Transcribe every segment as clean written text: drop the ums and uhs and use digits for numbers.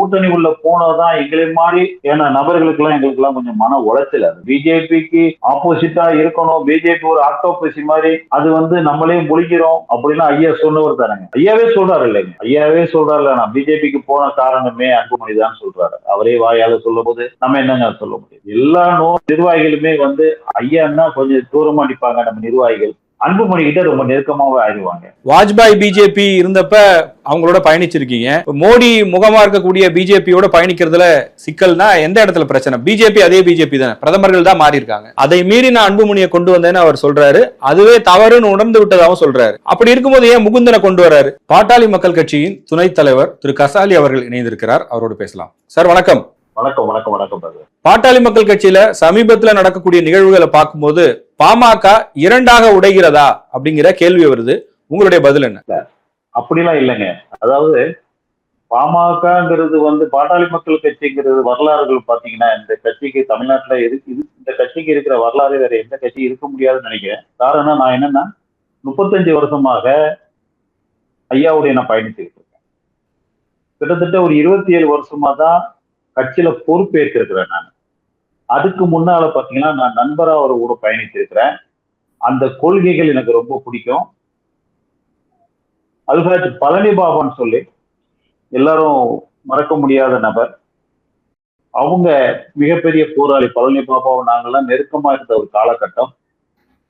கூட்டணி உள்ள போனதான் எங்களை மாதிரி ஏன்னா எங்களுக்கு எல்லாம் கொஞ்சம் மன உளைச்சல். அது பிஜேபிக்கு ஆப்போசிட்டா இருக்கணும், பிஜேபி ஒரு ஆக்டோபசி மாதிரி அது நம்மளே முழிக்கிறோம் அப்படின்னு ஐயா சொன்னவர் தானங்க. ஐயாவே சொல்றாரு இல்லைங்க, ஐயாவே சொல்றாரு நான் பிஜேபிக்கு போன காரணமே அன்புமணி தான் சொல்றாரு. அவரே வாயால சொல்லும் போது நம்ம என்னங்க சொல்ல முடியும்? எல்லா நிர்வாகிகளுமே ஐயான்னா கொஞ்சம் தூரமா நிற்பாங்க, நம்ம நிர்வாகிகள் அன்புமணி கிட்ட ரொம்ப நெருக்கமாவே ஆயிடுவாங்க. வாஜ்பாய் பிஜேபி இருந்தப்ப அவங்களோட பயணிச்சிருக்கீங்க. மோடி முகமா இருக்கக்கூடிய பிஜேபியோட பயணிக்கிறதுல சிக்கல்னா எந்த இடத்துல பிரச்சனை? பிஜேபி அதே பிஜேபி தானே, பிரதமர்கள் தான் மாறி இருக்காங்க. அதை மீறி நான் அன்புமணியை கொண்டு வந்தேன்னு அவர் சொல்றாரு. அதுவே தவறுன்னு உணர்ந்து விட்டதாகவும் சொல்றாரு. அப்படி இருக்கும்போது ஏன் முகுந்தனை கொண்டு வர்றாரு? பாட்டாளி மக்கள் கட்சியின் துணைத் தலைவர் திரு கசாலி அவர்கள் இணைந்திருக்கிறார். அவரோடு பேசலாம். சார் வணக்கம். வணக்கம் வணக்கம் வணக்கம். பாட்டாளி மக்கள் கட்சியில சமீபத்துல நடக்கக்கூடிய நிகழ்வுகளை பார்க்கும்போது பாமக இரண்டாக உடைகிறதா அப்படிங்கிற கேள்வி வருது. உங்களுடைய பதில் என்ன? அப்படிலாம் இல்லைங்க. அதாவது பாமகங்கிறது பாட்டாளி மக்கள் கட்சிங்கிறது வரலாறுகள் பாத்தீங்கன்னா இந்த கட்சிக்கு தமிழ்நாட்டுல இந்த கட்சிக்கு இருக்கிற வரலாறு வேற எந்த கட்சி இருக்க முடியாதுன்னு நினைக்கிறேன். காரணம் நான் என்னன்னா 35 வருஷமாக ஐயாவுடைய நான் பயணிச்சுக்கிட்டு இருக்கேன். கிட்டத்தட்ட ஒரு 27 வருஷமா தான் கட்சியில பொறுப்பேற்றிருக்கிறேன். நான் அதுக்கு முன்னால பாத்தீங்கன்னா நான் நண்பரா அவர் கூட பயணிச்சிருக்கிறேன். அந்த கொள்கைகள் எனக்கு ரொம்ப பிடிக்கும். அல்ஹாஜ் பழனி பாபான்னு சொல்லி எல்லாரும் மறக்க முடியாத நபர். அவங்க மிகப்பெரிய போராளி. பழனி பாபாவை நாங்கெல்லாம் நெருக்கமா இருந்த ஒரு காலகட்டம்.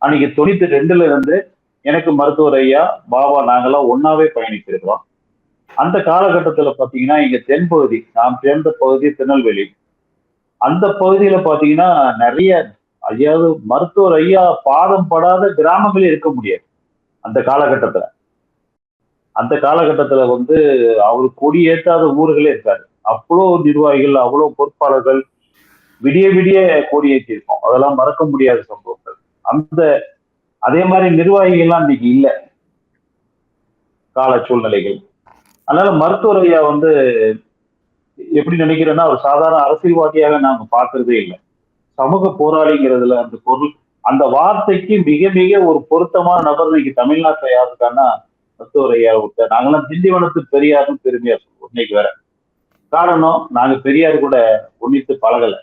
அன்னைக்கு 92ல இருந்து எனக்கு மருத்துவர் ஐயா பாபா நாங்கெல்லாம் ஒன்னாவே பயணிச்சிருக்கிறோம். அந்த காலகட்டத்துல பாத்தீங்கன்னா இங்க தென்பகுதி, நாம் சேர்ந்த பகுதி திருநெல்வேலி, அந்த பகுதியில பாத்தீங்கன்னா நிறைய ஐயாவது மருத்துவர் ஐயா பாதம் படாத கிராமங்களே இருக்க முடியாது. அந்த காலகட்டத்துல அவரு கொடி ஏற்றாத ஊர்களே இருக்காரு. அவ்வளோ நிர்வாகிகள், அவ்வளோ பொறுப்பாளர்கள் விடிய விடிய கொடி ஏற்றிருக்கோம். அதெல்லாம் மறக்க முடியாத சம்பவங்கள். அதே மாதிரி நிர்வாகிகள்லாம் இன்னைக்கு இல்ல, கால சூழ்நிலைகள். அதனால மருத்துவர் ஐயா எப்படி நினைக்கிறேன்னா ஒரு சாதாரண அரசியல்வாதியாக நாங்க பாக்குறதே இல்லை. சமூக போராளிங்கிறதுல அந்த பொருள், அந்த வார்த்தைக்கு மிக மிக ஒரு பொருத்தமான நபர் இன்னைக்கு தமிழ்நாட்டுல யாருக்கான்னா மருத்துவர் ஐயா விட்ட. நாங்கெல்லாம் திண்டிவனத்து பெரியாருன்னு பெருமையா சொல்லுவோம். இன்னைக்கு வேற காரணம், நாங்க பெரியார் கூட ஒன்னித்து பழகல.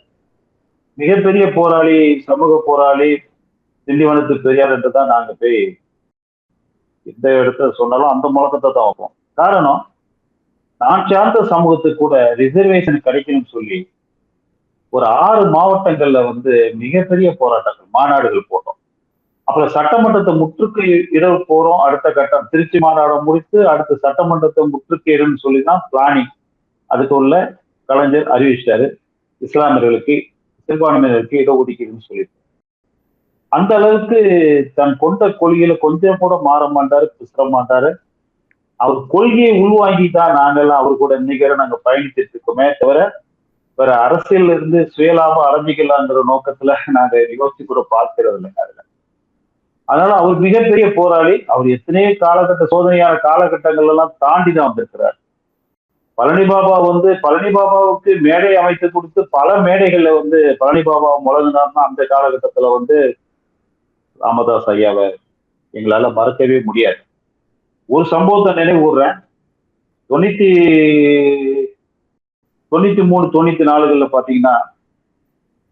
மிகப்பெரிய போராளி, சமூக போராளி திண்டிவனத்து பெரியார் என்று தான் நாங்க போய் எந்த இடத்துல சொன்னாலும் அந்த முழக்கத்தை தான் வைப்போம். காரணம், நான் சார்ந்த சமூகத்துக்கு கூட ரிசர்வேஷன் கிடைக்கணும்னு சொல்லி ஒரு 6 மாவட்டங்கள்ல மிகப்பெரிய போராட்டங்கள், மாநாடுகள் போட்டோம். அப்புறம் சட்டமன்றத்தை முற்றுகை இட போறோம். அடுத்த கட்டம் திருச்சி மாநாடு முடித்து அடுத்த சட்டமன்றத்தை முற்றுகை இடன்னு சொல்லிதான் பிளானிங். அதுக்குள்ள கலைஞர் அறிவிச்சிட்டாரு, இஸ்லாமியர்களுக்கு, சிறுபான்மையினருக்கு இடஒதுக்கீடுன்னு சொல்லிட்டு. அந்த அளவுக்கு தன் கொண்ட கொள்கையில கொஞ்சம் கூட மாற மாட்டாரு, பிசற மாட்டாரு. அவர் கொள்கையை உள்வாங்கிதான் நாங்கெல்லாம் அவர் கூட இன்னைக்கு நாங்க பயணிச்சிட்டு இருக்கோமே தவிர வேற அரசியல் இருந்து சுயலாபம் அடைஞ்சிக்கலாங்கிற நோக்கத்துல நாங்க யோசிச்சு கூட பார்க்கிறது இல்லைங்க அதுல. அதனால அவர் மிகப்பெரிய போராளி. அவர் எத்தனையோ சோதனையான காலகட்டங்கள் எல்லாம் தாண்டி தான் வந்திருக்கிறார். பழனி பாபாவுக்கு மேடை அமைத்து கொடுத்து பல மேடைகள்ல பழனி பாபா முழங்கினார்னா அந்த காலகட்டத்துல ராமதாஸ் ஐயாவை எங்களால மறக்கவே முடியாது. ஒரு சம்பவத்தை நினைவு கூறுறேன். 93, 94 பாத்தீங்கன்னா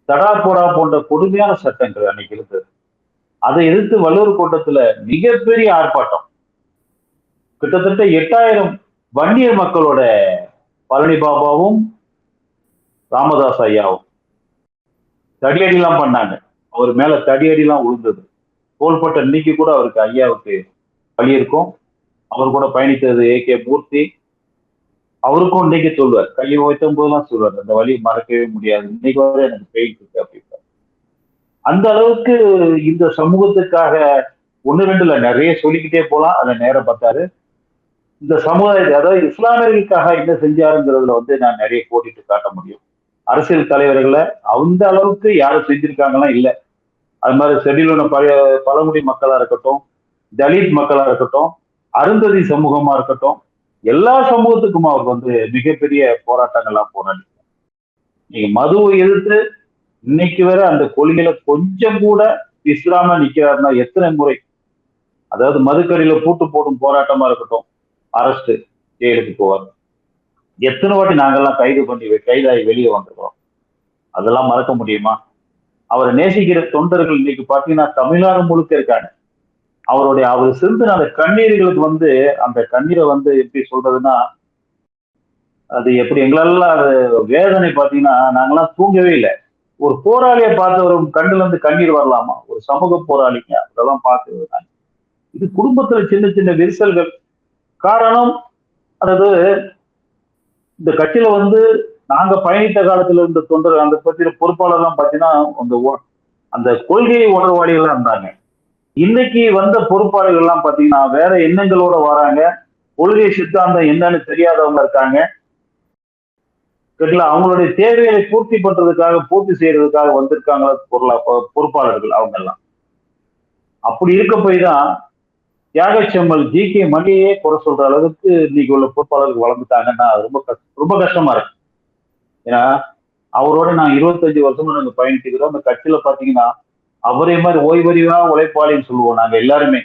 தடா போடா போன்ற கொடுமையான சட்டங்கள் அன்னைக்கு இருந்தது. அதை எதிர்த்து வள்ளுவர் கோட்டத்துல மிகப்பெரிய ஆர்ப்பாட்டம். கிட்டத்தட்ட 8000 வன்னியர் மக்களோட பழனி பாபாவும் ராமதாஸ் ஐயாவும் தடியடிலாம் பண்ணாங்க. அவர் மேல தடியடிலாம் விழுந்தது. தோள்பட்ட இன்னைக்கு கூட அவருக்கு ஐயாவுக்கு வழி இருக்கும். அவர் கூட பயணித்தது ஏகே மூர்த்தி, அவருக்கும் இன்னைக்கு சொல்வார், கையை வைத்தும் போதெல்லாம் சொல்வார், அந்த வழி மறக்கவே முடியாது, இன்னைக்கு வரை எனக்கு பெயின் இருக்கு அப்படின்றார். அந்த அளவுக்கு இந்த சமூகத்துக்காக 1-2 நிறைய சொல்லிக்கிட்டே போலாம், அதை நேரம் பார்த்தாரு. இந்த சமுதாயத்தை, அதாவது இஸ்லாமியர்களுக்காக என்ன செஞ்சாருங்கிறதுல நான் நிறைய போட்டிட்டு காட்ட முடியும். அரசியல் தலைவர்களை அந்த அளவுக்கு யாரும் செஞ்சிருக்காங்கலாம் இல்லை. அது மாதிரி செடிலுன பழங்குடி மக்களா இருக்கட்டும், தலித் மக்களா இருக்கட்டும், அருந்ததி சமூகமா இருக்கட்டும், எல்லா சமூகத்துக்கும் அவர் மிகப்பெரிய போராட்டங்கள்லாம் போராடி. நீங்க மதுவை எதிர்த்து இன்னைக்கு வரை அந்த கொள்கையில கொஞ்சம் கூட இஸ்லாம நிக்கிறாருன்னா எத்தனை முறை, அதாவது மதுக்கடியில பூட்டு போடும் போராட்டமா இருக்கட்டும், அரசு ஜெயிலுக்கு போவார். எத்தனை வாட்டி நாங்கெல்லாம் கைதாகி வெளியே வந்துருக்கோம். அதெல்லாம் மறக்க முடியுமா? அவரை நேசிக்கிற தொண்டர்கள் இன்னைக்கு பாத்தீங்கன்னா தமிழ்நாடு முழுக்க இருக்காங்க. அவர் சிந்தின அந்த கண்ணீர்களுக்கு அந்த கண்ணீரை எப்படி சொல்றதுன்னா, அது எப்படி எங்களெல்லாம் அது வேதனை பாத்தீங்கன்னா நாங்கெல்லாம் தூங்கவே இல்லை. ஒரு போராளியை பார்த்து ஒரு கண்ணுல இருந்து கண்ணீர் வரலாமா? ஒரு சமூக போராளிங்க அதெல்லாம் பார்த்து இது குடும்பத்துல சின்ன சின்ன விரிசல்கள். காரணம், அதாவது இந்த கட்சியில நாங்க பயணித்த காலத்துல இருந்த தொண்டர் அந்த பத்தின பொறுப்பாளர்லாம் பாத்தீங்கன்னா அந்த கொள்கை உணர்வாளிகள் இருந்தாங்க. இன்னைக்கு வந்த பொறுப்பாளர்கள் எல்லாம் பாத்தீங்கன்னா வேற எண்ணங்களோட வராங்க. கொள்கை சித்தாந்தம் என்னன்னு தெரியாதவங்க இருக்காங்க. அவங்களுடைய தேவைகளை பூர்த்தி செய்யறதுக்காக வந்திருக்காங்க பொறுப்பாளர்கள் அவங்க எல்லாம். அப்படி இருக்க போய் தான் தியாகச்செம்மல் ஜி.கே. மணியே குறை சொல்ற அளவுக்கு இன்னைக்கு உள்ள பொறுப்பாளர்கள் வளர்ந்துட்டாங்கன்னா ரொம்ப கஷ்டமா இருக்கு. ஏன்னா அவரோட நான் 25 வருஷமா நாங்க பயணிச்சுக்கிறோம். அந்த கட்சியில பாத்தீங்கன்னா அவரே மாதிரி ஓய்வறிவா உழைப்பாளின்னு சொல்லுவோம் நாங்க எல்லாருமே.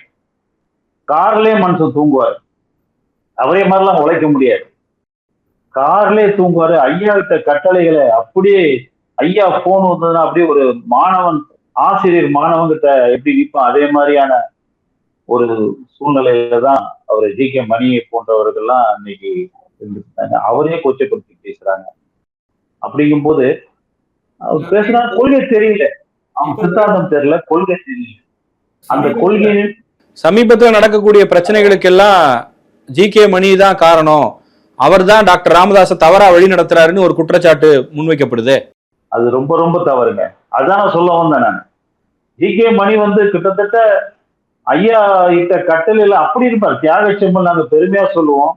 கார்லயே மனுஷன் தூங்குவாரு. அவரே மாதிரிலாம் உழைக்க முடியாது. கார்லயே தூங்குவாரு. ஐயா கிட்ட கட்டளைகளை அப்படியே ஐயா போன் வந்ததுன்னா அப்படியே ஒரு ஆசிரியர் மாணவன்கிட்ட எப்படி நிற்பான் அதே மாதிரியான ஒரு சூழ்நிலையில தான் அவர் ஜி.கே. மணியை போன்றவர்கள்லாம் இன்னைக்கு இருந்துட்டாங்க. அவரே கொச்சப்படுத்தி பேசுறாங்க. அப்படிங்கும் போது அவர் பேசுனா கொள்கை தெரியல, அவன் சித்தாந்தம் தெரியல, கொள்கை தெரியல. அந்த கொள்கையின் சமீபத்தில் நடக்கக்கூடிய பிரச்சனைகளுக்கெல்லாம் ஜி.கே. மணி தான் காரணம், அவர் தான் டாக்டர் ராமதாஸை தவறா வழி நடத்துறாருன்னு ஒரு குற்றச்சாட்டு முன்வைக்கப்படுது. அது ரொம்ப ரொம்ப தவறுங்க. அதான் சொல்ல வந்தேன் நான். ஜி.கே. மணி கிட்டத்தட்ட ஐயா இட்ட கட்டளையில அப்படி இருப்பார். தியாகச்செம்மல் நாங்க பெருமையா சொல்லுவோம்.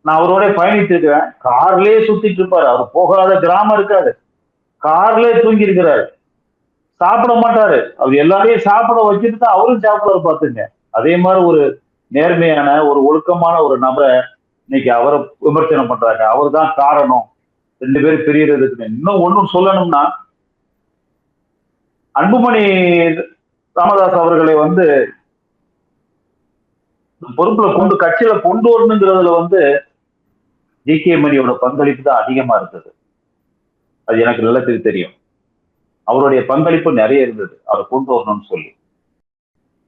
நான் அவரோட பயணித்து இருக்கிறேன். கார்லயே சுத்திட்டு இருப்பாரு. அவர் போகாத கிராமம் இருக்காது. கார்லயே தூங்கி இருக்கிறாரு. சாப்பிட மாட்டாரு. அவர் எல்லாரையும் சாப்பிட வச்சுட்டு தான் அவரும் சாப்பிடுவாரு பாத்துங்க. அதே மாதிரி ஒரு நேர்மையான ஒரு ஒழுக்கமான ஒரு நபரை இன்னைக்கு அவரை விமர்சனம் பண்றாங்க. அவர் தான் காரணம் 2 பேரும் பிரியறதுக்கு. இன்னும் ஒண்ணும் சொல்லணும்னா, அன்புமணி ராமதாஸ் அவர்களை பொறுப்புல கட்சியில கொண்டு வரணுங்கிறதுல ஜி.கே. மணியோட பங்களிப்பு தான் அதிகமா இருந்தது. அது எனக்கு நல்லதுக்கு தெரியும். அவருடைய பங்களிப்பு நிறைய இருந்தது அவரை கொண்டு வரணும்னு சொல்லி.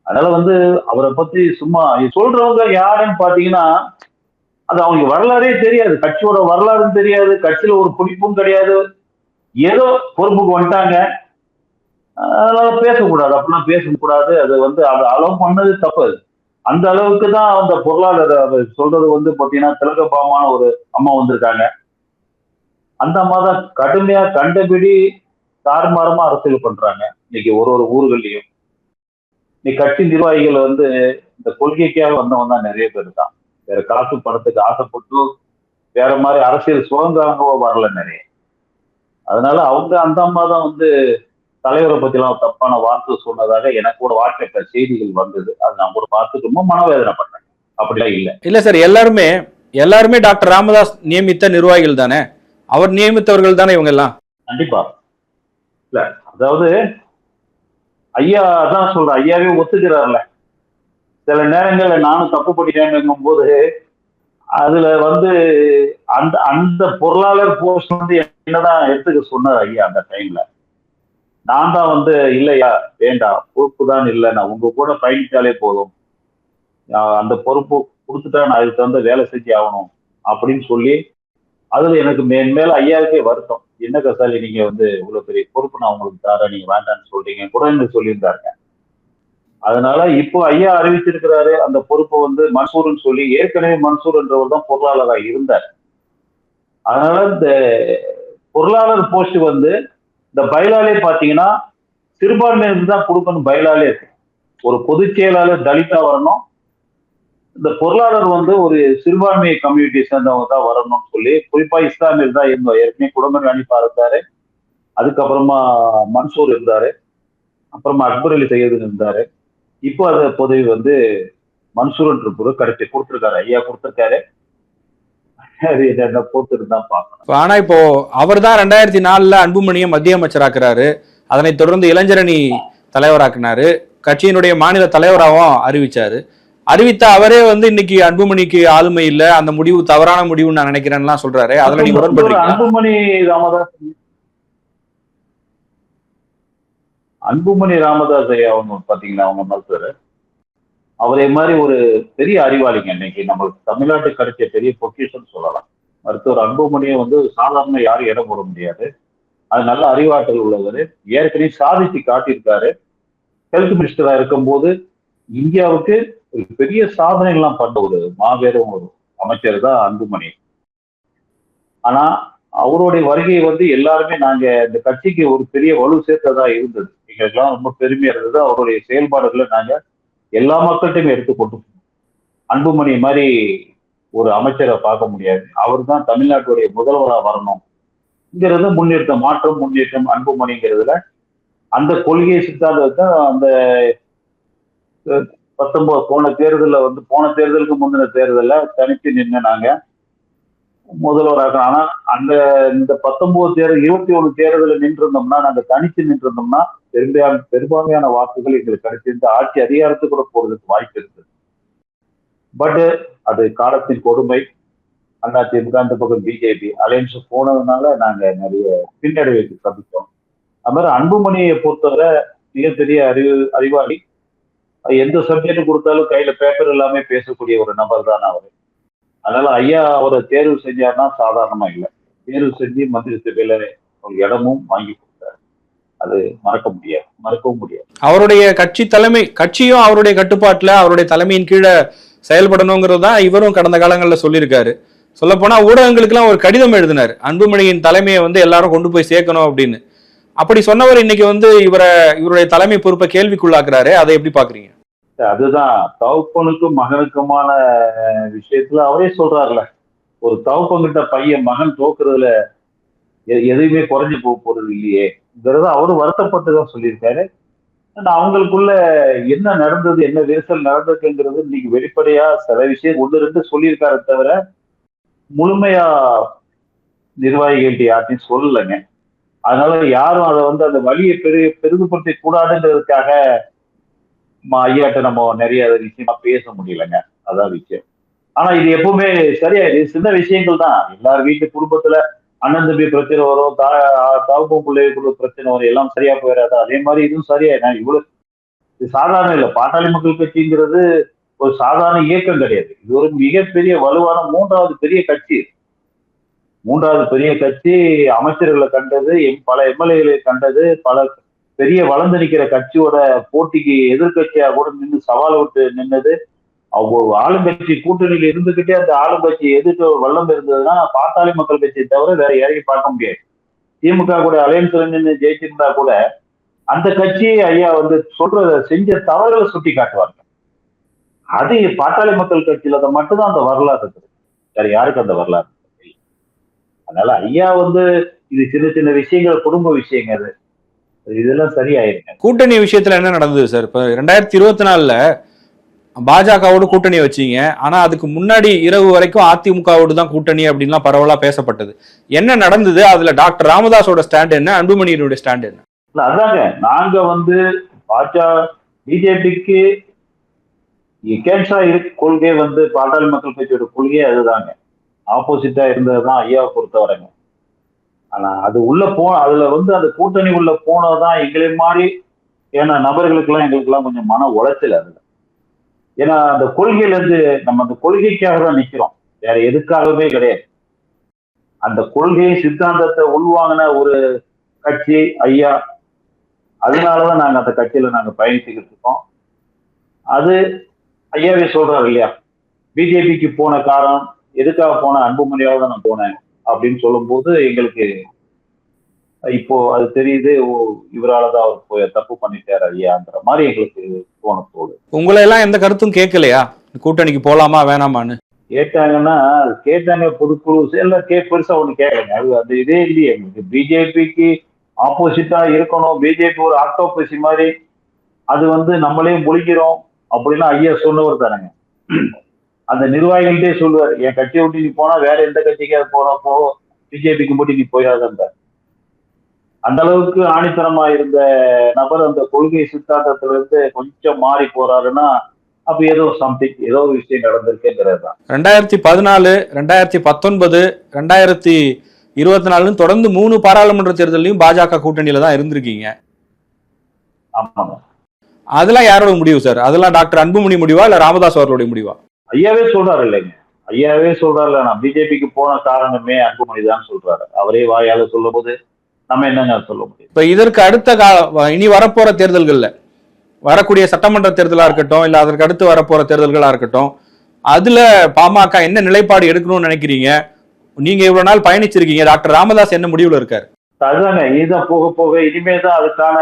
அதனால அவரை பத்தி சும்மா சொல்றவங்க யாருன்னு பாத்தீங்கன்னா அது அவங்க வரலாறே தெரியாது. கட்சியோட வரலாறும் தெரியாது. கட்சியில ஒரு பிடிப்பும் கிடையாது. ஏதோ பொறுப்புக்கு வந்துட்டாங்க, அதனால பேசக்கூடாது, அப்படிலாம் பேசக்கூடாது. அது அதை அளவு பண்ணது தப்பு. அந்த அளவுக்கு தான் அந்த பொருளாதார சொல்றது பாத்தீங்கன்னா திலகபாமான ஒரு அம்மா வந்திருக்காங்க. அந்த அம்மா தான் கடுமையா கண்டபிடி தாறுமாறமா அரசியல் பண்றாங்க இன்னைக்கு ஒரு ஊர்கள்லயும். இன்னைக்கு கட்சி நிர்வாகிகள் இந்த கொள்கைக்காக வந்தவங்க தான் நிறைய பேர் தான். வேற காசு பணத்துக்கு ஆசைப்பட்டு வேற மாதிரி அரசியல் சுதந்திரங்கவோ வரல நிறைய. அதனால அந்த அம்மா தான் தலைவரை பத்தி எல்லாம் தப்பான வார்த்தை சொன்னதாக எனக்கு கூட வாட்ஸ்அப்ல செய்திகள் வந்தது. அது நான் கூட பார்த்து ரொம்ப மனவேதனை பண்ணேன். அப்படிலாம் இல்ல சார், எல்லாருமே டாக்டர் ராமதாஸ் நியமித்த நிர்வாகிகள் தானே, அவர் நியமித்தவர்கள் தானே இவங்க எல்லாம். கண்டிப்பா இல்ல, அதாவது ஐயா தான் சொல்ற, ஐயாவே ஒத்துக்கிறார்ல. சில நேரங்கள்ல நானும் தப்பு பண்ணிட்டேன் போது அதுல அந்த அந்த பொருளாளர் போஸ்ட் என்னதான் எடுத்துக்க சொன்னார் ஐயா அந்த டைம்ல. நான் தான் இல்லையா வேண்டாம், பொறுப்பு தான் இல்லை, நான் உங்க கூட பயணித்தாலே போதும், அந்த பொறுப்பு கொடுத்துட்டா நான் அதுக்கு தகுந்த வேலை செஞ்சு ஆகணும் அப்படின்னு சொல்லி, அதுல எனக்கு மேல ஐயாவுக்கே வருத்தம். என்ன கசாலி நீங்க இவ்வளவு பெரிய பொறுப்பு நான் உங்களுக்கு தரேன், நீங்க வேண்டாம்னு சொல்றீங்க கூட எனக்கு சொல்லியிருந்தாருங்க. அதனால இப்போ ஐயா அறிவிச்சிருக்கிறாரு அந்த பொறுப்பை மன்சூர்னு சொல்லி. ஏற்கனவே மன்சூர் என்றவர் தான் பொருளாளராக இருந்தார். அதனால இந்த பொருளாளர் போஸ்ட் இந்த பைலாலே பாத்தீங்கன்னா சிறுபான்மையினருக்கு தான் கொடுக்கணும். பைலாலே இருக்கு. ஒரு பொதுச் செயலாளர் தலித்தா வரணும், இந்த பொருளாளர் ஒரு சிறுபான்மை கம்யூனிட்டி சேர்ந்தவங்க தான் வரணும்னு சொல்லி, குறிப்பா இஸ்லாமியர் தான் இருந்தோம். ஏற்கனவே குடும்ப அனிப்பா இருந்தாரு, அதுக்கப்புறமா மன்சூர் இருந்தாரு, அப்புறமா அக்பர் அலி சையது இருந்தாரு. இப்போ அது பொதுவி மன்சூர் கருத்தை கொடுத்திருக்காரு, ஐயா கொடுத்திருக்காரு. ஆனா இப்போ அவர் தான் 2004 அன்புமணியை மத்திய அமைச்சராக்குறாரு. அதனைத் தொடர்ந்து இளைஞரணி தலைவராக்குனாரு, கட்சியினுடைய மாநில தலைவராகவும் அறிவிச்சாரு. அறிவித்த அவரே வந்து இன்னைக்கு அன்புமணிக்கு ஆளுமை இல்ல, அந்த முடிவு தவறான முடிவுன்னு நான் நினைக்கிறேன்லாம் சொல்றாரு. அதுல நீங்க உடன்படுறீங்களா? அன்புமணி ராமதாஸ் ஐயா அவங்க பாத்தீங்கன்னா அவங்க மருத்துவர், அவரே மாதிரி ஒரு பெரிய அறிவாளிங்க. இன்னைக்கு நம்மளுக்கு தமிழ்நாட்டுக்கு கிடைச்ச பெரிய பொக்கிஷன் சொல்லலாம். மருத்துவர் அன்புமணியை வந்து சாதாரண யாரும் இடம் போட முடியாது. அது நல்ல அறிவாற்றல் உள்ளவர். ஏற்கனவே சாதிச்சு காட்டியிருக்காரு. ஹெல்த் மினிஸ்டரா இருக்கும்போது இந்தியாவுக்கு ஒரு பெரிய சாதனைகள்லாம் பண்ண ஒரு மாபெரும் ஒரு அமைச்சர் தான் அன்புமணி. ஆனா அவருடைய வருகையை வந்து எல்லாருமே நாங்க இந்த கட்சிக்கு ஒரு பெரிய வலு சேர்த்ததா இருந்தது. எங்களுக்கெல்லாம் ரொம்ப பெருமையா இருந்தது. அவருடைய செயல்பாடுகளை நாங்க எல்லா மக்கள்கிட்டையும் எடுத்துக்கொண்டு அன்புமணி மாதிரி ஒரு அமைச்சரை பார்க்க முடியாது. அவர் தான் தமிழ்நாட்டுடைய முதல்வரா வரணும்ங்கிறது முன்னேற்ற மாற்றம் முன்னேற்றம் அன்புமணிங்கிறதுல அந்த கொள்கையை சித்தாந்தத்தை அந்த 19 போன தேர்தலுக்கு முந்தின தேர்தல தனித்து நின்று நாங்க முதல்வராக. ஆனா அந்த இந்த 19 தேர்தல் 21 தேர்தலில் நின்றிருந்தோம்னா, நாங்க தனித்து நின்றிருந்தோம்னா பெரும்பான்மையான வாக்குகள் எங்களுக்கு கிடைச்சிருந்த ஆட்சி அதிகாரத்துக்கு கூட போறதுக்கு வாய்ப்பு இருந்தது. பட் அது காலத்தின் கொடுமை. அதிமுக அந்த பக்கம் பிஜேபி அலையன்ஸ் போனதுனால நாங்க நிறைய பின்னடைவுக்கு சந்தித்தோம். அது மாதிரி அன்புமணியை பொறுத்தவரை மிகப்பெரிய அறிவாளி. எந்த சப்ஜெக்ட் கொடுத்தாலும் கையில பேப்பர் எல்லாமே பேசக்கூடிய ஒரு நபர் தான் அவரு. அதனால ஐயா அவரை தேர்வு செஞ்சாருன்னா சாதாரணமா இல்லை. தேர்வு செஞ்சு மந்திரி சபையில ஒரு இடமும் வாங்கி கொடுத்தாரு. அது மறக்கவும் முடியாது. அவருடைய கட்சி தலைமை, கட்சியும் அவருடைய கட்டுப்பாட்டுல அவருடைய தலைமையின் கீழே செயல்படணுங்கிறது தான் இவரும் கடந்த காலங்களில் சொல்லியிருக்காரு. சொல்ல போனா ஊடகங்களுக்கு எல்லாம் ஒரு கடிதம் எழுதினார், அன்புமணியின் தலைமையை வந்து எல்லாரும் கொண்டு போய் சேர்க்கணும் அப்படின்னு. அப்படி சொன்னவர் இன்னைக்கு வந்து இவருடைய தலைமை பொறுப்பை கேள்விக்குள்ளாக்குறாரு. அதை எப்படி பாக்குறீங்க? அதுதான் தகப்பனுக்கும் மகனுக்குமான விஷயத்துல அவரே சொல்றாருல, ஒரு தகப்பன்கிட்ட பையன் மகன் தோக்குறதுல எதுவுமே குறைஞ்சு போறது இல்லையேங்கிறத அவரு வருத்தப்பட்டுதான் சொல்லியிருக்காரு. அவங்களுக்குள்ள என்ன நடந்தது, என்ன விரிசல் நடந்ததுங்கிறது இன்னைக்கு வெளிப்படையா சில விஷயம் 1-2 சொல்லியிருக்காரு தவிர முழுமையா நிர்வாகிகள்கிட்ட யார்ட்டையும் சொல்லலைங்க. அதனால யாரும் அதை வந்து அந்த வழியை பெரிதுபடுத்த கூடாதுங்கிறதுக்காக ஐயாட்ட நம்ம நிறைய விஷயமா பேச முடியலைங்க. அதான் விஷயம். ஆனா இது எப்பவுமே சரியா, இது சின்ன விஷயங்கள் தான். எல்லார் வீட்டு குடும்பத்துல அண்ணன் தம்பி பிரச்சனை வரும், தகப்பன் பிள்ளைக்குள்ள பிரச்சனை வரும், எல்லாம் சரியா போயிடாது. அதே மாதிரி இதுவும் சரியா. இது சாதாரண இல்லை. பாட்டாளி மக்கள் கட்சிங்கிறது ஒரு சாதாரண இயக்கம் கிடையாது. இது ஒரு மிகப்பெரிய வலுவான மூன்றாவது பெரிய கட்சி. அமைச்சர்களை கண்டது, பல எம்எல்ஏகளை கண்டது, பல பெரிய வளர்ந்து நிற்கிற கட்சியோட போட்டிக்கு எதிர்கட்சியா கூட நின்று சவால் விட்டு நின்னது. ஆளுங்கட்சி கூட்டணியில் இருந்துகிட்டே அந்த ஆளுங்கட்சி எதிர்த்து வல்லம் இருந்ததுன்னா பாட்டாளி மக்கள் கட்சியை தவிர வேற யாரையும் பார்க்க முடியாது. திமுக கூட அலையன்ஸ் நின்று ஜெயிச்சிருந்தா கூட அந்த கட்சி ஐயா வந்து செஞ்ச தவறுகளை சுட்டி காட்டுவாங்க. அது பாட்டாளி மக்கள் கட்சியில மட்டும்தான் அந்த வரலாறு இருக்குது. வேற யாருக்கு அந்த வரலாறு? அதனால ஐயா வந்து இது சின்ன சின்ன விஷயங்கள், குடும்ப விஷயங்கள், இதெல்லாம் சரியாயிருங்க. கூட்டணி விஷயத்துல என்ன நடந்தது சார்? இப்ப 2024 பாஜகவோடு கூட்டணி வச்சீங்க. ஆனா அதுக்கு முன்னாடி இரவு வரைக்கும் அதிமுகவோடு தான் கூட்டணி அப்படின்லாம் பரவலா பேசப்பட்டது. என்ன நடந்தது? அதுல டாக்டர் ராமதாஸோட ஸ்டாண்ட் என்ன, அன்புமணியினுடைய ஸ்டாண்ட் என்ன? அதாங்க, நாங்க வந்து பிஜேபிக்கு கொள்கை வந்து பாட்டாளி மக்கள் கட்சியோட கொள்கையே அதுதாங்க. ஆப்போசிட்டா இருந்ததுதான் ஐயாவை பொறுத்தவரைங்க. ஆனா அது அதுல வந்து அந்த கூட்டணி உள்ள போனதுதான் எங்களை மாதிரி ஏன்னா நபர்களுக்கெல்லாம் எங்களுக்கெல்லாம் கொஞ்சம் மன உளைச்சல் அதுல. ஏன்னா அந்த கொள்கையில இருந்து நம்ம அந்த கொள்கைக்காக தான் நிக்கிறோம், வேற எதுக்காகவே கிடையாது. அந்த கொள்கை சித்தாந்தத்தை உள்வாங்கின ஒரு கட்சி ஐயா. அதனாலதான் நாங்க அந்த கட்சியில நாங்க பயணிச்சுக்கிட்டு இருக்கோம். அது ஐயாவே சொல்றாரு இல்லையா, பிஜேபிக்கு போன காரணம் எதுக்காக போன, அன்புமணியால தான் நான் போனேன் அப்படின்னு சொல்லும் போது எங்களுக்கு இப்போ அது தெரியுது, இவராலதான் அவர் போய் தப்பு பண்ணிட்டாரு ஐயாங்கிற மாதிரி எங்களுக்கு தோணுது. உங்களை எல்லாம் எந்த கருத்தும் கேட்கலையா கூட்டணிக்கு போலாமா வேணாமான்னு? கேட்டாங்க பொதுக்குழு எல்லாம் பெருசா ஒண்ணு கேட்கலங்க. அது இதே இல்லையே எங்களுக்கு. பிஜேபிக்கு ஆப்போசிட்டா இருக்கணும், பிஜேபி ஒரு ஆக்டோபசி மாதிரி, அது வந்து நம்மளையும் முழிக்கிறோம் அப்படின்னா ஐயா சொன்னவர் தானங்க. அந்த நிர்வாகிகள்டே சொல்லுவார், என் கட்சியை விட்டு நீ போனா வேற எந்த கட்சிக்காவது போனப்போ பிஜேபிக்கு மட்டும் நீ போயிடாத. அந்த அளவுக்கு ஆணித்தனமா இருந்த நபர் அந்த கொள்கை சித்தாந்தத்துல இருந்து கொஞ்சம் மாறி போறாருன்னா அப்ப ஏதோ சம்திங் ஏதோ ஒரு விஷயம் நடந்திருக்குங்கிறது தான். 2014, 2019, 2024 தொடர்ந்து 3 பாராளுமன்ற தேர்தலையும் பாஜக கூட்டணியில தான் இருந்திருக்கீங்க. ஆமாங்க. அதெல்லாம் யாரோட முடிவு சார்? அதெல்லாம் டாக்டர் அன்புமணி முடிவா இல்ல ராமதாஸ் அவர்களுடைய முடிவா? ஐயாவே சொல்றாரு இல்லைங்க, ஐயாவே சொல்றாருல, நான் பிஜேபிக்கு போன காரணமே அன்புமணி தான் சொல்றாரு. அவரே வாயால சொல்லும் போது நம்ம என்னங்க சொல்ல முடியும்? இப்ப இதற்கு அடுத்த இனி வரப்போற தேர்தல்கள்ல, வரக்கூடிய சட்டமன்ற தேர்தலா இருக்கட்டும் இல்ல அதற்கு அடுத்து வரப்போற தேர்தல்களா இருக்கட்டும், அதுல பாமக என்ன நிலைப்பாடு எடுக்கணும்னு நினைக்கிறீங்க? நீங்க இவ்வளவு நாள் பயணிச்சிருக்கீங்க, டாக்டர் ராமதாஸ் என்ன முடிவுல இருக்காரு? அதுதாங்க, இதுதான் போக போக இனிமே தான் அதுக்கான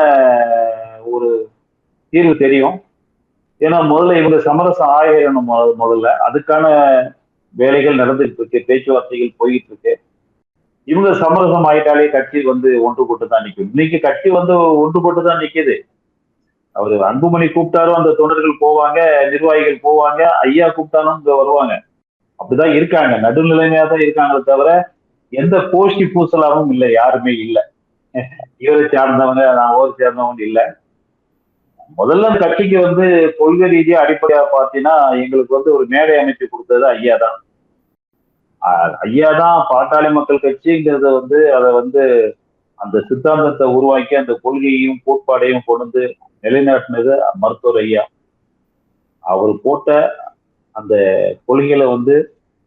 ஒரு தீர்வு தெரியும். ஏன்னா முதல்ல இவங்க சமரசம் ஆயிரணும், முதல்ல அதுக்கான வேலைகள் நடந்துட்டு இருக்கு, பேச்சுவார்த்தைகள் போயிட்டு இருக்கு. இவங்க சமரசம் ஆயிட்டாலே கட்சி ஒன்றுபட்டு தான் நிற்கும். இன்னைக்கு கட்சி ஒன்றுபட்டு தான் நிக்குது. அவரு அன்புமணி கூப்பிட்டாரும் அந்த தொண்டர்கள் போவாங்க, நிர்வாகிகள் போவாங்க, ஐயா கூப்பிட்டாலும் இங்க வருவாங்க. அப்படிதான் இருக்காங்க, நடுநிலைமையா தான் இருக்காங்களே தவிர எந்த போஷ்டி பூசலாவும் இல்லை, யாருமே இல்லை. இவரை சார்ந்தவங்க நான் ஓரை சேர்ந்தவங்க இல்லை. முதல்ல அந்த கட்சிக்கு கொள்கை ரீதியா அடிப்படையா பார்த்தீங்கன்னா எங்களுக்கு ஒரு மேடை அமைச்சு கொடுத்தது ஐயா தான். ஐயா தான் பாட்டாளி மக்கள் கட்சிங்கிறத அதை அந்த சித்தாந்தத்தை உருவாக்கி அந்த கொள்கையையும் கோட்பாடையும் கொண்டு நிலைநாட்டினது மருத்துவர் ஐயா. அவர் போட்ட அந்த கொள்கைகளை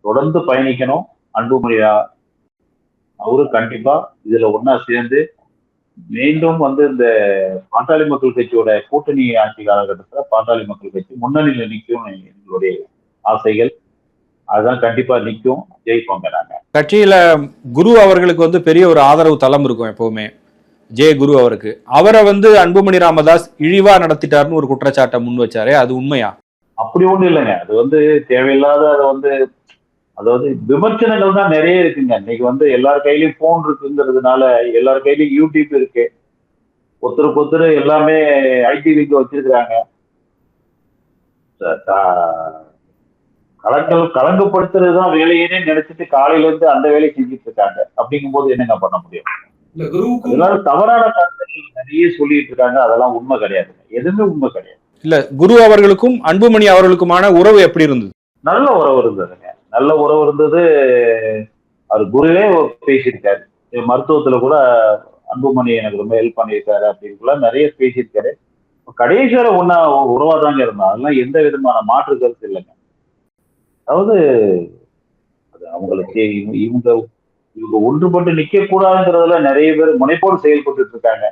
தொடர்ந்து பயணிக்கணும் அன்புமணியா. அவரு கண்டிப்பா இதுல ஒன்னா சேர்ந்து மீண்டும் இந்த பாட்டாளி மக்கள் கட்சியோட கூட்டணி ஆட்சி காலகட்டத்துல பாட்டாளி மக்கள் கட்சி முன்னணியில நிற்கும் எங்களுடைய ஆசைகள். அதுதான் கண்டிப்பா நிற்கும், ஜெயிப்போங்க நாங்க. கட்சியில குரு அவர்களுக்கு பெரிய ஒரு ஆதரவு தளம் இருக்கும் எப்பவுமே, ஜே குரு அவருக்கு. அவரை அன்புமணி ராமதாஸ் இழிவா நடத்திட்டாருன்னு ஒரு குற்றச்சாட்டை முன் வச்சாரு, அது உண்மையா? அப்படி ஒண்ணும் இல்லைங்க. அது தேவையில்லாத அதாவது விமர்சனங்கள் தான் நிறைய இருக்குங்க. இன்னைக்கு எல்லார் கையிலயும் போன் இருக்குங்கிறதுனால எல்லார் கையிலயும் யூடியூப் இருக்கு. ஒருத்தருக்கு ஒருத்தர் எல்லாமே ஐடி விங்க வச்சிருக்கிறாங்க. கலங்கப்படுத்துறதுதான் வேலையே நினைச்சிட்டு காலையில இருந்து அந்த வேலையை செஞ்சுட்டு இருக்காங்க. அப்படிங்கும் போது என்னங்க பண்ண முடியும்? எல்லாரும் தவறான கருத்துக்கள் நிறைய சொல்லிட்டு இருக்காங்க, அதெல்லாம் உண்மை கிடையாது, எதுவுமே உண்மை கிடையாது. இல்ல, குரு அவர்களுக்கும் அன்புமணி அவர்களுக்குமான உறவு எப்படி இருந்தது? நல்ல உறவு இருந்ததுங்க, நல்ல உறவு இருந்தது. அவர் குருவே பேசியிருக்காரு, மருத்துவத்துல கூட அன்புமணி எனக்கு ரொம்ப ஹெல்ப் பண்ணியிருக்காரு அப்படின்னு நிறைய பேசியிருக்காரு. கடைசி வரை ஒன்னா உறவாதாங்க இருந்தா, அதெல்லாம் எந்த விதமான மாற்று கருத்து இல்லைங்க. அதாவது அவங்களுக்கு இவங்க ஒன்றுபட்டு நிக்க கூடாதுங்கிறதுல நிறைய பேர் முனைப்போடு செயல்பட்டு இருக்காங்க.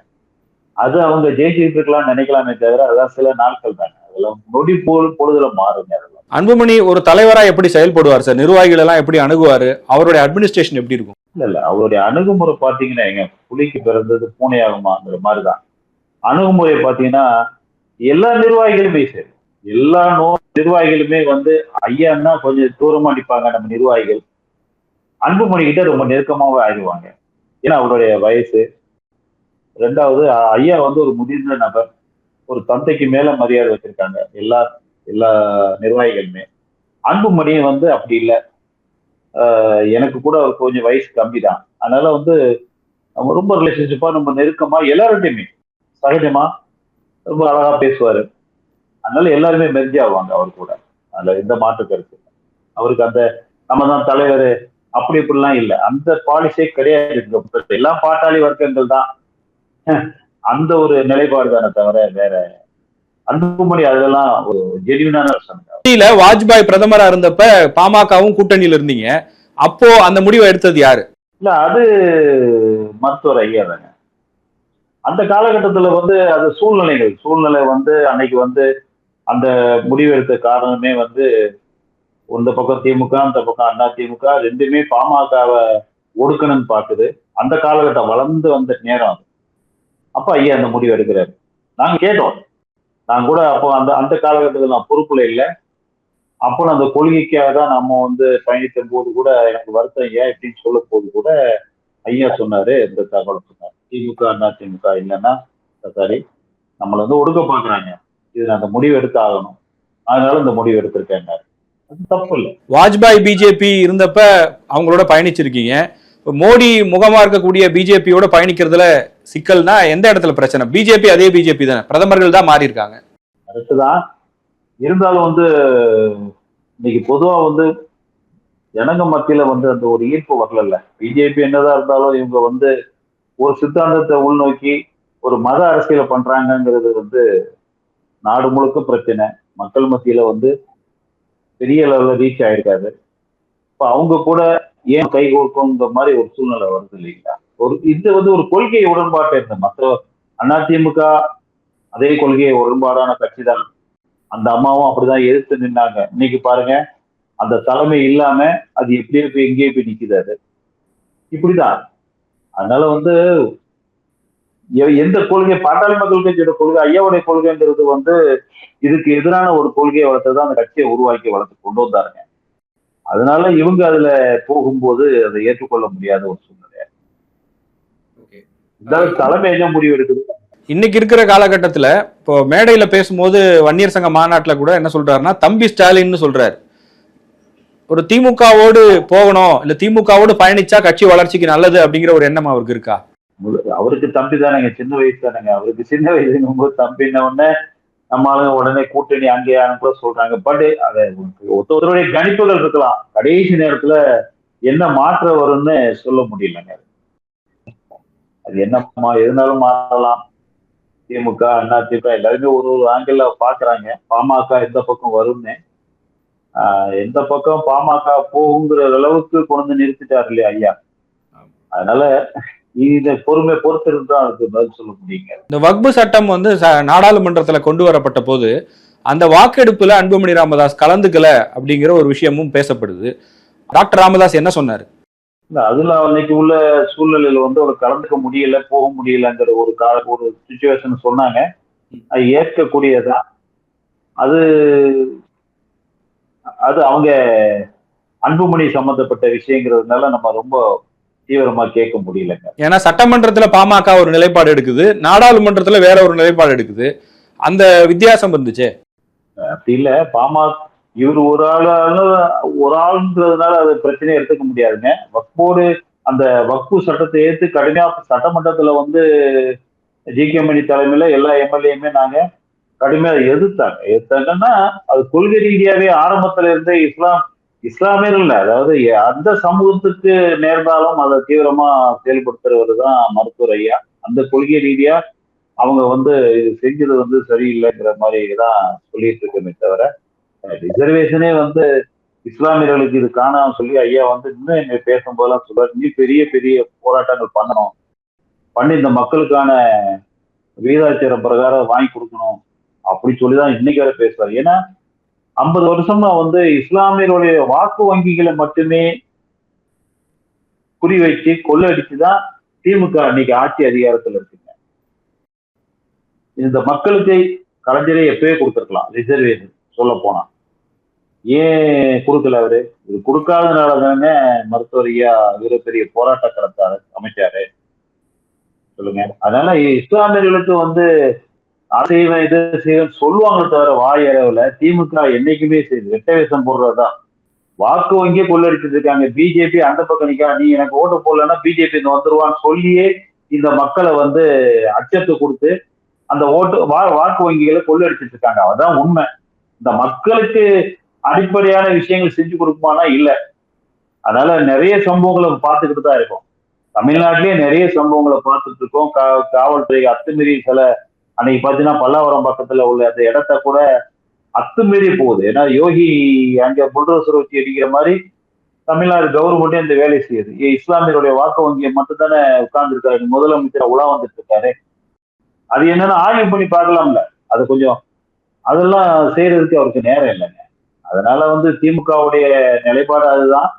அது அவங்க ஜெயிச்சுட்டு இருக்கலாம் நினைக்கலாமே தவிர அதான் சில நாட்கள் தாங்க, அதெல்லாம் நொடி பொழுதுல மாறுங்க. அதெல்லாம் அன்புமணி ஒரு தலைவரா எப்படி செயல்படுவார் சார்? நிர்வாகிகள் எல்லாம் எப்படி அணுகுவாரு? அவருடைய அட்மினிஸ்ட்ரேஷன் எப்படி இருக்கும்? இல்ல அவருடைய அணுகுமுறை பாத்தீங்கன்னா, எங்க புலிக்கு பிறந்தது பூனையாகுமாங்கிற மாதிரிதான் அணுகுமுறை பாத்தீங்கன்னா. எல்லா நிர்வாகிகளுமே சரி, எல்லா நிர்வாகிகளுமே ஐயான்னா கொஞ்சம் தூரமா நிற்பாங்க நம்ம நிர்வாகிகள். அன்புமணி கிட்ட ரொம்ப நெருக்கமாவே ஆயிடுவாங்க, ஏன்னா அவருடைய வயசு. ரெண்டாவது ஐயா ஒரு முதிர்ந்த நபர், ஒரு தந்தைக்கு மேல மரியாதை வச்சிருக்காங்க எல்லா நிர்வாகிகளுமே. அன்புமணி அப்படி இல்லை. எனக்கு கூட அவர் கொஞ்சம் வயசு கம்மி தான், அதனால நம்ம ரொம்ப ரிலேஷன்ஷிப்பா நம்ம நெருக்கமா எல்லார்கிட்டையுமே சகஜமா ரொம்ப அழகா பேசுவாரு. அதனால எல்லாருமே மெர்ஜ் ஆவாங்க அவர் கூட, அதுல எந்த மாற்று கருத்து. அவருக்கு நம்ம தான் தலைவர் அப்படி இப்படிலாம் இல்லை, அந்த பாலிசியே கிடையாது. எல்லாம் பாட்டாளி வர்க்கங்கள் தான், அந்த ஒரு நிலைப்பாடு தானே தவிர வேற அன்புமணி அதெல்லாம் ஒரு ஜெனியூனான விஷயம். வாஜ்பாய் பிரதமரா இருந்தப்ப பாமகவும் கூட்டணியில இருந்தீங்க, அப்போ அந்த முடிவை எடுத்தது யாரு? இல்ல அது மருத்துவர் ஐயா தாங்க. அந்த காலகட்டத்துல அது சூழ்நிலை அன்னைக்கு அந்த முடிவு எடுத்த காரணமே இந்த பக்கம் திமுக, அந்த பக்கம் அண்ணா திமுக, ரெண்டுமே பாமகவை ஒடுக்கணும்னு பாக்குது. அந்த காலகட்டம் வளர்ந்து வந்த நேரம் அது. அப்ப ஐயா அந்த முடிவு எடுக்கிறாரு. நாங்க கேட்டோம், நான் கூட அப்போ அந்த காலகட்டத்தில் நான் பொறுப்புல இல்லை. அப்போ அந்த கொள்கைக்காக தான் நம்ம பயணித்த போது கூட எனக்கு வருத்தம் ஐயா இப்படின்னு சொல்லும் போது கூட ஐயா சொன்னாரு, இந்த தகவல் சொன்னார், திமுக அண்ணா திமுக இல்லைன்னா சாரி நம்மள ஒடுக்க பாக்குறாங்க, இது அந்த முடிவு எடுத்து ஆகணும், அதனால இந்த முடிவு எடுத்திருக்கேன். அது தப்பு இல்லை. வாஜ்பாய் பிஜேபி இருந்தப்ப அவங்களோட பயணிச்சிருக்கீங்க, மோடி முகமா இருக்கக்கூடிய பிஜேபியோட பயணிக்கிறதுல சிக்கல்னா எந்த இடத்துல பிரச்சனை? பிஜேபி அதே பிஜேபி தானே, பிரதமர்கள் தான் மாறி இருக்காங்க. அடுத்துதான் இருந்தாலும் வந்து இன்னைக்கு பொதுவா வந்து ஜனங்க மத்தியில வந்து அந்த ஒரு ஈர்ப்பு வரல. பிஜேபி என்னதான் இருந்தாலும் இவங்க வந்து ஒரு சித்தாந்தத்தை உள்நோக்கி ஒரு மத அரசியலை பண்றாங்கங்கிறது வந்து நாடு முழுக்க பிரச்சனை. மக்கள் மத்தியில வந்து பெரிய அளவுல ரீச் ஆயிருக்காது. இப்ப அவங்க கூட ஏன் கை கோர்க்குங்கிற மாதிரி ஒரு சூழ்நிலை வருது இல்லைங்களா? இது வந்து ஒரு கொள்கை உடன்பாட்டை இருந்த மற்ற அதிமுக அதே கொள்கையை உடன்பாடான கட்சி தான். அந்த அம்மாவும் அப்படிதான் எதிர்த்து நின்னாங்க. இன்னைக்கு பாருங்க அந்த தலைமை இல்லாம அது எப்படியே போய் எங்கேயே போய் நிக்குது அது. இப்படிதான். அதனால வந்து எந்த கொள்கை பாட்டாளி மக்கள் கட்சியோட கொள்கை ஐயாவுடைய கொள்கைங்கிறது வந்து இதுக்கு எதிரான ஒரு கொள்கையை வளர்த்துதான் அந்த கட்சியை உருவாக்கி வளர்த்து கொண்டு வந்தாருங்க. அதனால இவங்க அதுல போகும்போது அதை ஏற்றுக்கொள்ள முடியாத ஒரு சூழ்நிலை. தலைமை என்ன முடிவு எடுக்குது? இன்னைக்கு இருக்கிற காலகட்டத்துல இப்போ மேடையில பேசும்போது வன்னியர் சங்க மாநாட்டுல கூட என்ன சொல்றாருன்னா தம்பி ஸ்டாலின் சொல்றாரு. ஒரு திமுகவோடு போகணும், இல்ல திமுகவோடு பயணிச்சா கட்சி வளர்ச்சிக்கு நல்லது அப்படிங்கிற ஒரு எண்ணம் அவருக்கு இருக்கா? அவருக்கு தம்பி தானேங்க, சின்ன வயசு தானேங்க. அவருக்கு சின்ன வயசுங்கும் போது தம்பின்ன உடனே நம்மளால உடனே கூட்டணி அங்கே கூட சொல்றாங்க. பட் அதை ஒருத்தருடைய கணிப்புகள் இருக்கலாம். கடைசி நேரத்துல என்ன மாற்றம் வரும்னு சொல்ல முடியலங்க. அது என்ன எதுனாலும் மாறலாம். திமுக அதிமுக எல்லாருமே ஒரு ஒரு ஆங்கிள் பாக்குறாங்க. பாமக எந்த பக்கம் வரும்னு. எந்த பக்கம் பாமக போகுங்கிற அளவுக்கு கொண்டு நிறுத்திட்டாரு இல்லையா ஐயா. அதனால இதை பொறுமை பொறுத்து இருந்தா அதுக்கு பதில் சொல்ல முடியுங்க. இந்த வக்பு சட்டம் வந்து நாடாளுமன்றத்துல கொண்டு வரப்பட்ட போது அந்த வாக்கெடுப்புல அன்புமணி ராமதாஸ் கலந்துக்கல அப்படிங்கிற ஒரு விஷயமும் பேசப்படுது. டாக்டர் ராமதாஸ் என்ன சொன்னாரு? அதுல அன்னைக்கு உள்ள சூழ்நிலையில வந்து அவர் கலந்துக்க முடியல, போக முடியலங்கிற ஒரு சுச்சுவேஷன் சொன்னாங்க. அது ஏற்கக்கூடியதான். அது அது அவங்க அன்புமணி சம்பந்தப்பட்ட விஷயங்கிறதுனால நம்ம ரொம்ப தீவிரமா கேட்க முடியலங்க. ஏன்னா சட்டமன்றத்துல பாமக ஒரு நிலைப்பாடு எடுக்குது, நாடாளுமன்றத்துல வேற ஒரு நிலைப்பாடு எடுக்குது. அந்த வித்தியாசம் இருந்துச்சு. அப்படி இல்ல, பாமக இவர் ஒரு ஆளுன்றதுனால அது பிரச்சனையை எடுத்துக்க முடியாதுங்க. வக்போடு அந்த வக்பு சட்டத்தை ஏற்று கடுமையா சட்டமன்றத்துல வந்து ஜி.கே. மணி தலைமையில எல்லா எம்எல்ஏயுமே நாங்க கடுமையா எதிர்த்தாங்கன்னா அது கொள்கை ரீதியாவே ஆரம்பத்துல இருந்தே இஸ்லாமியர்கள் இல்ல, அதாவது அந்த சமூகத்துக்கு நேர்ந்தாலும் அதை தீவிரமா செயல்படுத்துறவர் தான் மருத்துவர் ஐயா. அந்த கொள்கை ரீதியா அவங்க வந்து இது செஞ்சது வந்து சரியில்லைங்கிற மாதிரி தான் சொல்லிட்டு இருக்கமே தவிர, ரிசர்வேஷனே வந்து இஸ்லாமியர்களுக்கு இது காணாம சொல்லி ஐயா வந்து இன்னும் எங்க பேசும்போதெல்லாம் சொல்றாரு, நீ பெரிய பெரிய போராட்டங்கள் பண்ணணும், பண்ணி இந்த மக்களுக்கான விகிதாச்சாரம் பிரகாரம் வாங்கி கொடுக்கணும் அப்படி சொல்லிதான் இன்னைக்கு வரை பேசுறாரு. ஏன்னா 50 வருஷமா வந்து இஸ்லாமியர்களுடைய வாக்கு வங்கிகளை மட்டுமே குறி வச்சு கொள்ளடிச்சுதான் திமுக இன்னைக்கு ஆட்சி அதிகாரத்துல இருக்குங்க. இந்த மக்களுக்கு கலைஞரே எப்பவே கொடுத்துருக்கலாம் ரிசர்வேஷன். சொல்ல போனா ஏன் கொடுக்கல அவரு? இது கொடுக்காதனால தானே மருத்துவர் ஐயா பெரிய போராட்ட களத்தாரு அமைச்சாரு. சொல்லுங்க. அதனால இஸ்லாமியர்களுக்கு வந்து அசைவம் இது செய்யும் சொல்லுவாங்க தவிர வாய் அளவுல திமுக என்னைக்குமே செய்யுது வெட்ட வேஷம் போடுறதுதான். வாக்கு வங்கியே கொள்ளடிச்சிட்டு இருக்காங்க. பிஜேபி அந்த பக்கம் நிக்கா, நீ எனக்கு ஓட்டு போடலன்னா பிஜேபி இந்த வந்துருவான்னு சொல்லியே இந்த மக்களை வந்து அச்சத்தை கொடுத்து அந்த வாக்கு வங்கிகளை கொள்ளடிச்சிட்டு இருக்காங்க. அதான் உண்மை. இந்த மக்களுக்கு அடிப்படையான விஷயங்கள் செஞ்சு கொடுக்குமானா இல்ல. அதனால நிறைய சம்பவங்களை பார்த்துக்கிட்டு தான் இருக்கோம். தமிழ்நாட்டிலேயே நிறைய சம்பவங்களை பார்த்துட்டு இருக்கோம். காவல்துறை அத்துமீறி சில அன்னைக்கு பாத்தீங்கன்னா பல்லாவரம் பக்கத்துல உள்ள அந்த இடத்த கூட அத்துமீறி போகுது. ஏன்னா யோகி அங்க புல்டோசர் வச்சு அடிக்கிற மாதிரி தமிழ்நாடு கவர்மெண்டே இந்த வேலை செய்யுது. இஸ்லாமியருடைய வாக்கு வங்கியை மட்டும் தானே உட்கார்ந்து இருக்காரு, முதலமைச்சர் உலா வந்துட்டு இருக்காரு. அது என்னன்னா ஆய்வு பண்ணி பார்க்கலாம்ல. அது கொஞ்சம் அதெல்லாம் செய்யறதுக்கு அவருக்கு நேரம் இல்லைங்க. அதனால வந்து திமுகவுடைய நிலைப்பாடு அதுதான்.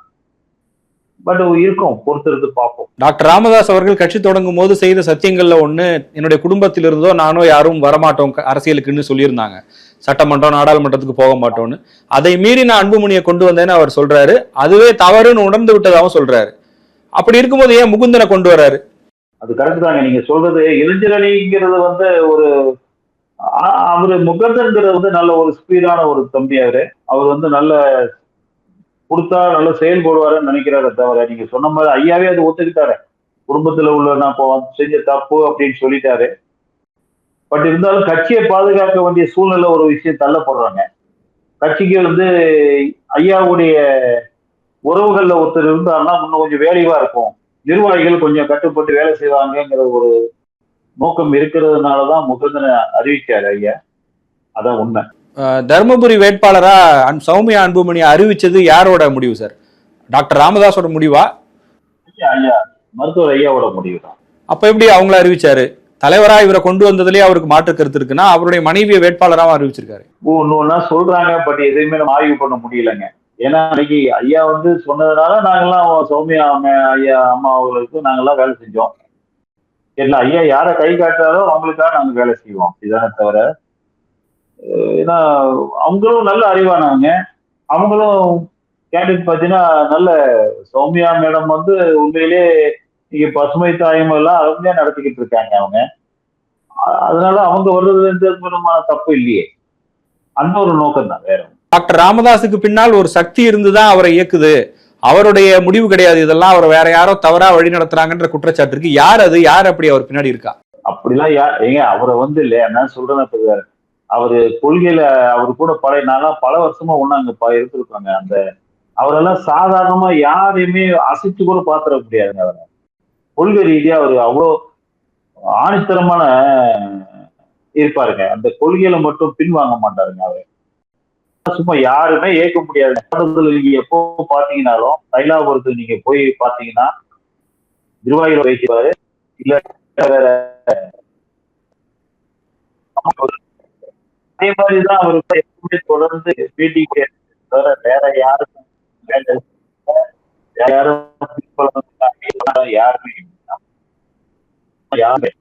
பட் இருக்கும், பொறுத்திருந்து பார்ப்போம். டாக்டர் ராமதாஸ் அவர்கள் கட்சி தொடங்கும் போது செய்த சத்தியங்கள்ல ஒண்ணு, என்னுடைய குடும்பத்தில் இருந்தோ நானோ யாரும் வரமாட்டோம் அரசியலுக்குன்னு சொல்லியிருந்தாங்க. சட்டமன்றம் நாடாளுமன்றத்துக்கு போக மாட்டோம்னு. அதை மீறி நான் அன்புமணியை கொண்டு வந்தேன்னு அவர் சொல்றாரு. அதுவே தவறுன்னு உணர்ந்து விட்டதாகவும் சொல்றாரு. அப்படி இருக்கும்போது ஏன் முகுந்தனை கொண்டு வர்றாரு? அது கரெக்ட் தாங்க நீங்க சொல்றது. இளைஞரணிங்கிறது வந்து ஒரு அவரு முகந்தன்கிறது வந்து நல்ல ஒரு ஸ்பீடான ஒரு தம்பி. அவர் வந்து நல்ல கொடுத்தா நல்ல செயல்படுவாருன்னு நினைக்கிறாரு தவிர, நீங்க சொன்ன மாதிரி ஐயாவே அது ஒத்துக்கிட்டாரு. குடும்பத்துல உள்ள நான் செஞ்ச தப்பு அப்படின்னு சொல்லிட்டாரு. பட் இருந்தாலும் கட்சியை பாதுகாக்க வேண்டிய சூழ்நிலை ஒரு விஷயம் தள்ளப்படுறாங்க. கட்சிக்கு வந்து ஐயாவுடைய உறவுகள்ல ஒருத்தர் இருந்தாருன்னா இன்னும் கொஞ்சம் வேலைவா இருக்கும், நிர்வாகிகள் கொஞ்சம் கட்டுப்பட்டு வேலை செய்வாங்கங்கிற ஒரு நோக்கம் இருக்கிறதுனாலதான் முகுந்தனை அறிவிச்சாரு ஐயா. அதான் உண்மை. தருமபுரி வேட்பாளரா சௌமியா அன்புமணி அறிவிச்சது யாரோட முடிவு சார்? டாக்டர் ராமதாஸோட முடிவா? ஐயா மருத்துவர் ஐயாவோட முடிவு தான். அப்ப எப்படி அவங்கள அறிவிச்சாரு? தலைவரா இவரை கொண்டு வந்ததுலயே அவருக்கு மாற்று கருத்து இருக்குன்னா அவருடைய மனைவியை வேட்பாளராக அறிவிச்சிருக்காரு. ஒன்னு ஒன்னா சொல்றாங்க, பட் எதையுமே நம்ம ஆய்வு பண்ண முடியலங்க. ஏன்னா அன்னைக்கு ஐயா வந்து சொன்னதுனால நாங்கெல்லாம் சௌமியா ஐயா அம்மா அவர்களுக்கு நாங்கெல்லாம் வேலை செஞ்சோம். இல்ல ஐயா யாரை கை காட்டுறாரோ அவங்களுக்காக நாங்க வேலை செய்வோம், இதானே தவிர. ஏன்னா அவங்களும் நல்ல அறிவானவங்க. அவங்களும் கேண்டிடேட் பார்த்தீங்கன்னா நல்ல சௌமியா மேடம் வந்து உண்மையிலேயே இங்க பசுமை தாயம் எல்லாம் அருமையா நடத்திக்கிட்டு இருக்காங்க அவங்க. அதனால அவங்க வர்றதுல எந்த விதமான தப்பு இல்லையே. அந்த ஒரு நோக்கம் தான், வேற. டாக்டர் ராமதாஸுக்கு பின்னால் ஒரு சக்தி இருந்துதான் அவரை இயக்குது, அவருடைய முடிவு கிடையாது இதெல்லாம், அவர் வேற யாரோ தவறா வழி நடத்துறாங்கன்ற குற்றச்சாட்டு இருக்கு. யார் அது? யார் அப்படி அவர் பின்னாடி இருக்கா? அப்படிலாம் ஏங்க அவரை வந்து இல்லையா நான் சொல்றேன், அவரு கொள்கையில அவரு கூட நான்லாம் பல வருஷமா ஒண்ணாங்க இருந்திருக்காங்க. அந்த அவரெல்லாம் சாதாரணமா யாரையுமே அசைச்சு கூட பாத்துற முடியாதுங்க. அவரை கொள்கை ரீதியா அவரு அவ்வளோ ஆணித்தரமான இருப்பாருங்க. அந்த கொள்கையில மட்டும் பின்வாங்க மாட்டாருங்க அவரு. சும்மா யாருமே ஏற்க முடியாது. நீங்க எப்போ பாத்தீங்கன்னாலும் தைலாபுரத்துக்கு நீங்க போய் பாத்தீங்கன்னா நிர்வாகிகள் பேசுவாரு, இல்ல வேற அதே மாதிரிதான் அவருக்கு எப்பவுமே தொடர்ந்து மீட்டிங் வேற யாருக்கும் யாருமே யாருமே